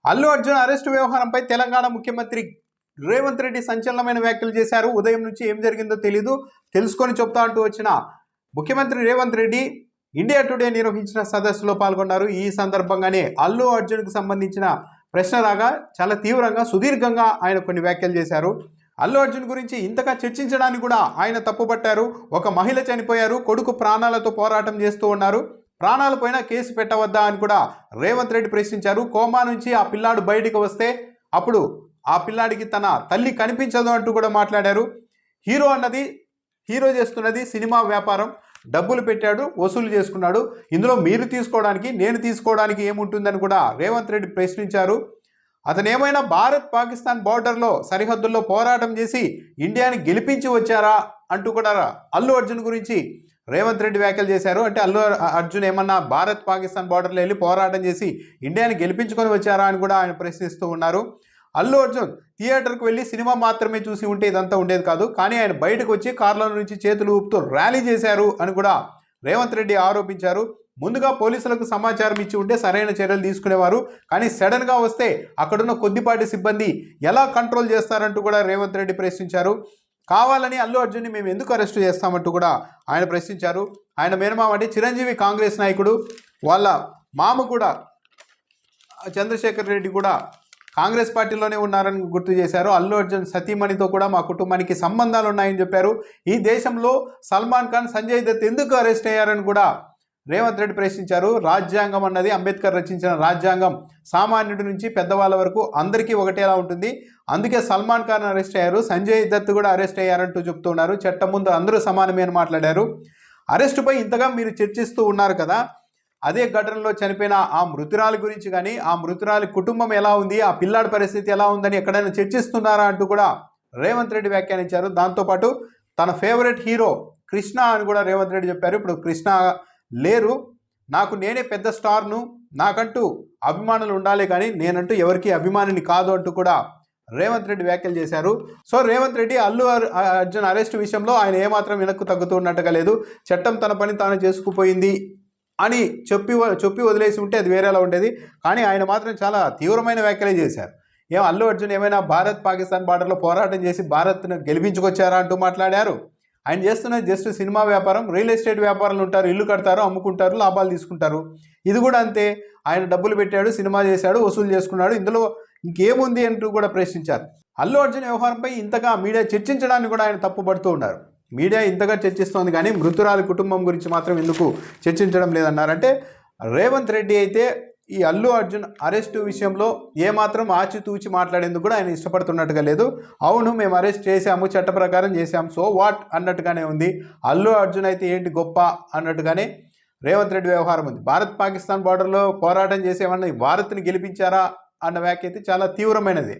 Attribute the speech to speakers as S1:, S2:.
S1: Allu Arjun arrest వ్యవహారంపై తెలంగాణ ముఖ్యమంత్రి రేవంత్ రెడ్డి సంచలనమైన వ్యాఖ్యలు చేశారు. ఉదయం నుంచి ఏం జరిగిందో తెలీదు, తెలుసుకొని చెప్తా అంటూ వచ్చిన ముఖ్యమంత్రి రేవంత్ రెడ్డి ఇండియా టుడే నిర్వహించిన సదస్సులో పాల్గొన్నారు. ఈ సందర్భంగానే అల్లు అర్జున్కు సంబంధించిన ప్రశ్న రాగా చాలా తీవ్రంగా సుదీర్ఘంగా ఆయన కొన్ని వ్యాఖ్యలు చేశారు. అల్లు అర్జున్ గురించి ఇంతగా చర్చించడానికి కూడా ఆయన తప్పుపట్టారు. ఒక మహిళ చనిపోయారు, కొడుకు ప్రాణాలతో పోరాటం చేస్తూ ఉన్నారు, ప్రాణాలపైన కేసు పెట్టవద్దా అని కూడా రేవంత్ రెడ్డి ప్రశ్నించారు. కోమా నుంచి ఆ పిల్లాడు బయటికి వస్తే అప్పుడు ఆ పిల్లాడికి తన తల్లి కనిపించదు అంటూ కూడా మాట్లాడారు. హీరో చేస్తున్నది సినిమా వ్యాపారం, డబ్బులు పెట్టాడు, వసూలు చేసుకున్నాడు, ఇందులో మీరు తీసుకోవడానికి నేను తీసుకోవడానికి ఏముంటుందని కూడా రేవంత్ రెడ్డి ప్రశ్నించారు. అతను ఏమైనా భారత్ పాకిస్తాన్ బార్డర్లో సరిహద్దుల్లో పోరాటం చేసి ఇండియాని గెలిపించి వచ్చారా అంటూ కూడా అల్లు అర్జున్ గురించి రేవంత్ రెడ్డి వ్యాఖ్యలు చేశారు. అంటే అల్లు అర్జున్ ఏమన్నా భారత్ పాకిస్తాన్ బార్డర్లో వెళ్ళి పోరాటం చేసి ఇండియాని గెలిపించుకొని వచ్చారా అని కూడా ఆయన ప్రశ్నిస్తూ ఉన్నారు. అల్లు అర్జున్ థియేటర్కి వెళ్ళి సినిమా మాత్రమే చూసి ఉంటే ఇదంతా ఉండేది కాదు, కానీ ఆయన బయటకు వచ్చి కార్ల నుంచి చేతులు ఊపుతూ ర్యాలీ చేశారు అని కూడా రేవంత్ రెడ్డి ఆరోపించారు. ముందుగా పోలీసులకు సమాచారం ఇచ్చి ఉంటే సరైన చర్యలు తీసుకునేవారు, కానీ సడన్గా వస్తే అక్కడున్న కొద్దిపాటి సిబ్బంది ఎలా కంట్రోల్ చేస్తారంటూ కూడా రేవంత్ రెడ్డి ప్రశ్నించారు. కావాలని అల్లు అర్జున్ని మేము ఎందుకు అరెస్టు చేస్తామంటూ కూడా ఆయన ప్రశ్నించారు. ఆయన మేనమామ అంటే చిరంజీవి కాంగ్రెస్ నాయకుడు, వాళ్ళ మామ కూడా చంద్రశేఖర్ రెడ్డి కూడా కాంగ్రెస్ పార్టీలోనే ఉన్నారని గుర్తు చేశారు. అల్లు అర్జున్ సతీమణితో కూడా మా కుటుంబానికి సంబంధాలు ఉన్నాయని చెప్పారు. ఈ దేశంలో సల్మాన్ ఖాన్, సంజయ్ దత్ ఎందుకు అరెస్ట్ అయ్యారని కూడా రేవంత్ రెడ్డి ప్రశ్నించారు. రాజ్యాంగం అన్నది అంబేద్కర్ రచించిన రాజ్యాంగం సామాన్యుడి నుంచి పెద్దవాళ్ళ వరకు అందరికీ ఒకటేలా ఉంటుంది, అందుకే సల్మాన్ ఖాన్ అరెస్ట్ అయ్యారు, సంజయ్ దత్ కూడా అరెస్ట్ అయ్యారంటూ చెప్తున్నారు. చట్టం ముందు అందరూ సమానమే అని మాట్లాడారు. అరెస్టుపై ఇంతగా మీరు చర్చిస్తూ ఉన్నారు కదా, అదే ఘటనలో చనిపోయిన ఆ మృతురాలి గురించి కానీ, ఆ మృతురాలి కుటుంబం ఎలా ఉంది, ఆ పిల్లాడి పరిస్థితి ఎలా ఉందని ఎక్కడైనా చర్చిస్తున్నారా అంటూ కూడా రేవంత్ రెడ్డి వ్యాఖ్యానించారు. దాంతోపాటు తన ఫేవరెట్ హీరో కృష్ణ అని కూడా రేవంత్ రెడ్డి చెప్పారు. ఇప్పుడు కృష్ణ లేరు, నాకు నేనే పెద్ద స్టార్ను, నాకంటూ అభిమానులు ఉండాలి కానీ నేనంటూ ఎవరికి అభిమానిని కాదు అంటూ కూడా రేవంత్ రెడ్డి వ్యాఖ్యలు చేశారు. సో రేవంత్ రెడ్డి అల్లు అర్జున్ అరెస్టు విషయంలో ఆయన ఏమాత్రం వెనక్కు తగ్గుతున్నట్టుగా లేదు. చట్టం తన పని తాను చేసుకుపోయింది అని చెప్పి వదిలేసి ఉంటే అది వేరేలా ఉండేది, కానీ ఆయన మాత్రం చాలా తీవ్రమైన వ్యాఖ్యలే చేశారు. అల్లు అర్జున్ ఏమైనా భారత్ పాకిస్తాన్ బార్డర్లో పోరాటం చేసి భారత్ను గెలిపించుకొచ్చారా అంటూ మాట్లాడారు. ఆయన చేస్తున్నది జస్ట్ సినిమా వ్యాపారం, రియల్ ఎస్టేట్ వ్యాపారాలు ఉంటారు, ఇల్లు కడతారు, అమ్ముకుంటారు, లాభాలు తీసుకుంటారు. ఇది కూడా అంతే, ఆయన డబ్బులు పెట్టాడు, సినిమా చేశాడు, వసూలు చేసుకున్నాడు, ఇందులో ఇంకేముంది అంటూ కూడా ప్రశ్నించారు. అల్లు అర్జున్ వ్యవహారంపై ఇంతగా మీడియా చర్చించడానికి కూడా ఆయన తప్పుపడుతూ ఉన్నారు. మీడియా ఇంతగా చర్చిస్తోంది కానీ మృతురాలి కుటుంబం గురించి మాత్రం ఎందుకు చర్చించడం లేదన్నారంటే, రేవంత్ రెడ్డి అయితే ఈ అల్లు అర్జున్ అరెస్టు విషయంలో ఏమాత్రం ఆచితూచి మాట్లాడేందుకు కూడా ఆయన ఇష్టపడుతున్నట్టుగా లేదు. అవును, మేము అరెస్ట్ చేశాము, చట్ట ప్రకారం చేశాము, సో వాట్ అన్నట్టుగానే ఉంది. అల్లు అర్జున్ అయితే ఏంటి గొప్ప అన్నట్టుగానే రేవంత్ రెడ్డి వ్యవహారం ఉంది. భారత్ పాకిస్తాన్ బార్డర్లో పోరాటం చేసేమన్నా భారత్ని గెలిపించారా అన్న వ్యాఖ్య అయితే చాలా తీవ్రమైనది.